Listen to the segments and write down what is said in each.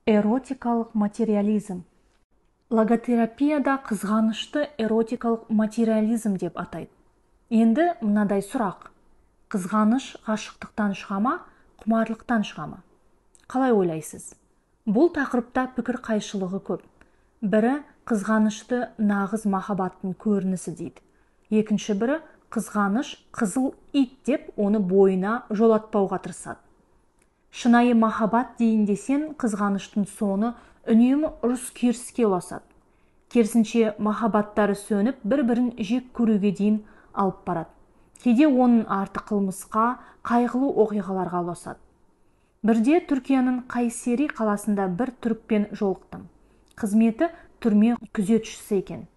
Эротикалық материализм. Логотерапияда қызғанышты эротикалық материализм деп атайды. Енді мынадай сұрақ. Қызғаныш ғашықтықтан шыға ма, құмарлықтан шыға ма? Қалай ойлайсыз? Бұл тақырыпта пікір қайшылығы көп. Бірі қызғанышты нағыз махаббаттың көрінісі дейді. Екінші бірі қызғаныш қызыл ит деп оны бойына жолатпауға тырысады. Шынайы махаббат дейін десең, қызғаныштың соны үнемі ұрыс-керіске ұласады. Керісінше махаббаттары сөніп, бір-бірін жек көруге дейін алып барады. Кейде оның арты қылмысқа, қайғылы оқиғаларға ұласады. Бірде Түркияның Кайсери қаласында бір түрікпен жолықтым. Қызметі түрме күзетшісі екен.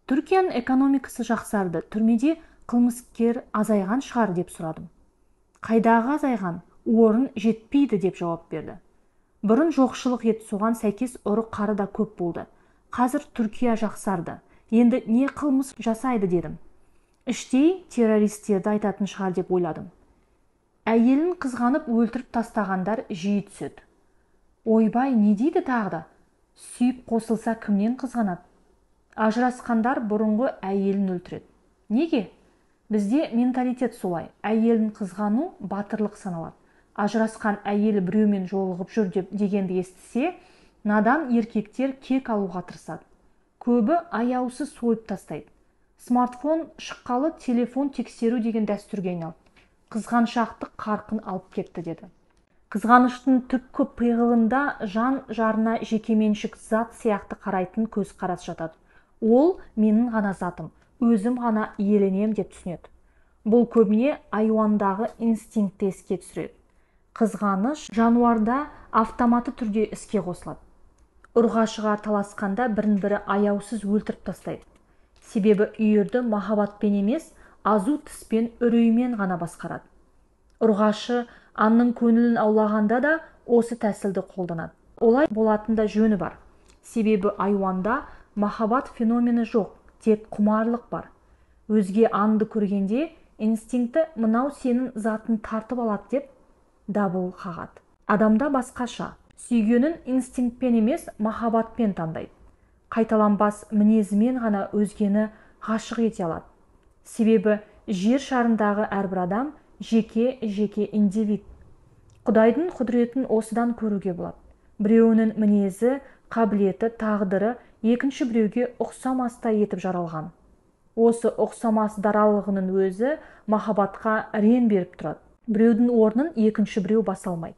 Түркияның экономикасы жақсарды, түрмеде қылмыскер азайған шығар деп сұрадым. Қайдағы азайған? Орын жетпейді деп жауап берді. Бұрын жоқшылық ет, соған сәйкес ұры-қары да көп болды. Қазір Түркия жақсарды. Енді не қылмыс жасайды дедім. Іштей террористерді айтатын шығар деп ойладым. Әйелін қызғанып өлтіріп тастағандар жиі түседі. Ойбай, не дейді тағда? Сүйіп қосылса кімнен қызғанады? Ажырасқандар бұрынғы әйелін өлтіреді. Неге? Бізде менталитет солай. Әйелін қызғану батырлық саналады. Ажырасқан әйелі біреумен жолығып жүр дегенді естісе, надан еркектер кек алуға тырысады. Көбі аяусыз сойып тастайды. Смартфон шыққалы телефон тексеру деген дәстүрге айналды. Қызғаншақтық қарқын алып кетті деді. Қызғаныштың түпкі пиғылында жан жарына жекеменшік зат сияқты қарайтын көзқарас жатады. Ол менің ғана затым, өзім ғана иеленем деп түсінеді. Бұл көбіне айуандағы инстинктті еске түсіреді. Қызғаныш жануарда автоматты түрде іске қосылады. Ұрғашыға таласқанда бірін-бірі аяусыз өлтіріп тастайды. Себебі үйірді махаббатпен емес, азу тіспен, үреймен ғана басқарады. Ұрғашы аңның көңілін аулағанда да осы тәсілді қолданады. Олай болатында жөні бар. Себебі айуанда махаббат феномені жоқ, тек құмарлық бар. Өзге аңды көргенде инстинкті мынау сенің затын тартып алады деп дабыл қағады. Адамда басқаша. Сүйгенін инстинктпен емес, махаббатпен таңдайды. Қайталанбас мінезімен ғана өзгені ғашық ете алады. Себебі жер шарындағы әрбір адам жеке индивид. Құдайдың құдіретін осыдан көруге болады. Біреуінің мінезі, қабілеті, тағдыры екінші біреуге ұқсамастай етіп жаралған. Осы ұқсамас даралығының өзі махаббатқа рен беріп тұрады. Біреудің орнын екінші біреу баса алмайды.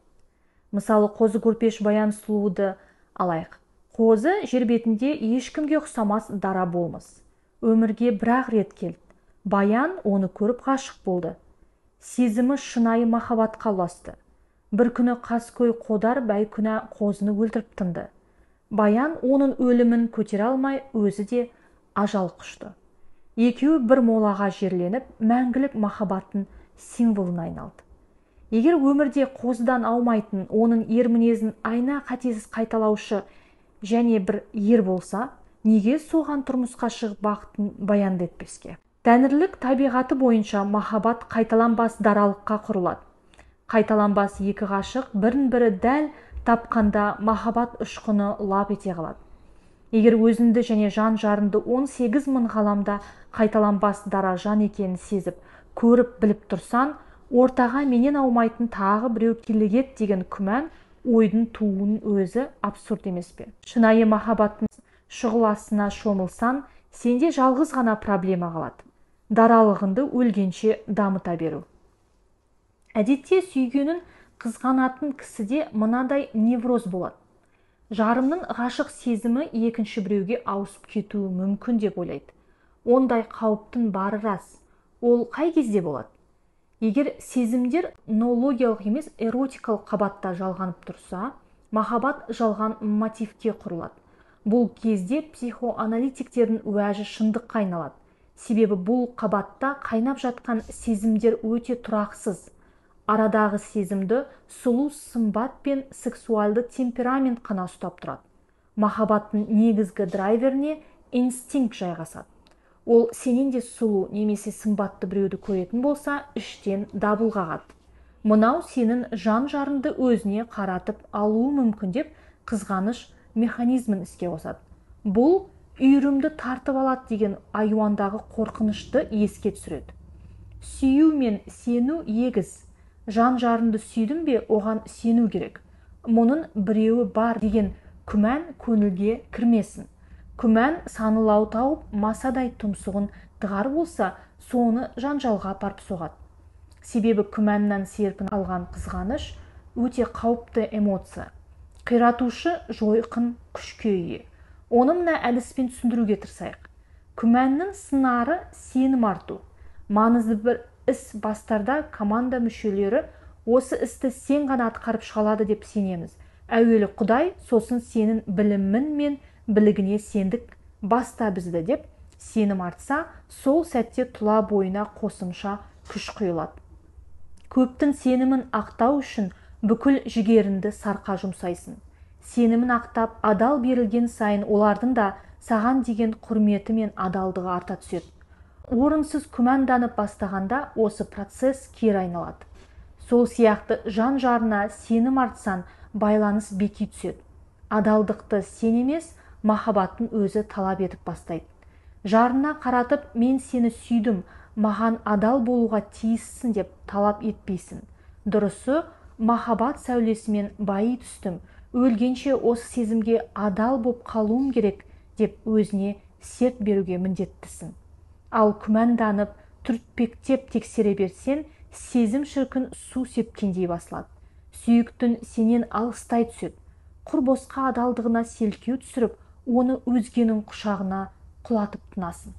Мысалы, қозы көрпеш Баян сұлуды алайық. Қозы жер бетінде ешкімге ұқсамас дара болмыс. Өмірге бір-ақ рет келді. Баян оны көріп ғашық болды. Сезімі шынайы махаббатқа ұласты. Бір күні қаскөй қодар бәйкүнә қозыны өлтіріп тынды. Баян оның өлімін көтере алмай, өзі де ажал құшты. Екеуі бір молаға жерленіп, мәңгілік махаббаттың символына айналды. Егер өмірде қозыдан аумайтын, оның ер мінезін айна қатесіз қайталаушы және бір ер болса, неге соған тұрмысқа шығып бақытын баянды етпеске? Тәңірлік табиғаты бойынша махаббат қайталанбас даралыққа құрылады. Қайталанбас екі ғашық бірін-бірі дәл тапқанда махаббат ұшқыны лап ете қалады. Егер өзіңді және жан жарынды 18 мың ғаламда қайталанбас дара жан екенін сезіп, көріп біліп тұрсан, ортаға менен аумайтын тағы біреу келегет деген күмән ойдың туын өзі абсурд емес пе? Шынайы махаббаттың шұғыласына шомылсан, сенде жалғыз ғана проблема қалады. Даралығынды өлгенше дамыта беру. Әдетте сүйгенін қызғанатын кісіде мынадай невроз болады. Жарымның ғашық сезімі екінші біреуге ауысып кетуі мүмкін деп ойлайды. Ондай қауіптің бары рас. Ол қай кезде болады? Егер сезімдер ноологиялық емес, эротикалық қабатта жалғанып тұрса, махаббат жалған мотивке құрылады. Бұл кезде психоаналитиктердің уәжі шындыққа айналады. Себебі бұл қабатта қайнап жатқан сезімдер өте тұрақсыз. Арадағы сезімді сұлу сымбат пен сексуалды темперамент қана ұстап тұрады. Махаббаттың негізгі драйверіне инстинкт жайғасады. Ол сенен де сұлу немесе сымбатты біреуді көретін болса, іштен дабыл қағады. Мынау сенің жан жарынды өзіне қаратып алуы мүмкін деп қызғаныш механизмін іске қосады. Бұл үйірімді тартып алады деген айуандағы қорқынышты еске түсіреді. Сүю мен сену егіз. Жан-жарыңды сүйдің бе, оған сену керек. Мұның біреуі бар деген күмән көңілге кірмесін. Күмән санылау тауып, масадай тұмсығын тығар болса, соны жанжалға апарып соғады. Себебі күмәннен серпін алған қызғаныш өте қауіпті эмоция. Қиратушы жойқын күшке ие. Оны мына әдіспен түсіндіруге тырысайық. Күмәннің сыңары сенім арту. Маңызды бір іс бастарда команда мүшелері осы істі сен ғана атқарып шығалады деп сенеміз. Әуелі Құдай, сосын сенің білімің мен білігіне сендік, баста бізді деп сенім артса, сол сәтте тұла бойына қосымша күш құйылады. Көптің сенімін ақтау үшін бүкіл жігерінді сарқа жұмсайсың. Сенімін ақтап, адал берілген сайын олардың да саған деген құрметі мен адалдығы арта түседі. Орынсыз күмәнданып бастағанда осы процесс кері айналады. Сол сияқты жан-жарына сенім артсаң, байланыс беки түседі. Адалдықты сен емес, махаббаттың өзі талап етіп бастайды. Жарына қаратып, мен сені сүйдім, маған адал болуға тиіссің деп талап етпейсің. Дұрысы, махаббат сәулесімен байи түстім, өлгенше осы сезімге адал боп қалуым керек деп өзіне серт беруге міндеттісің. Ал күмәнданып, түртпектеп тексере берсең, сезім шіркін су сепкендей басылады. Сүйіктің сенен алыстай түседі. Құр босқа адалдығына селкеу түсіріп, оны өзгенің құшағына құлатып тынасың.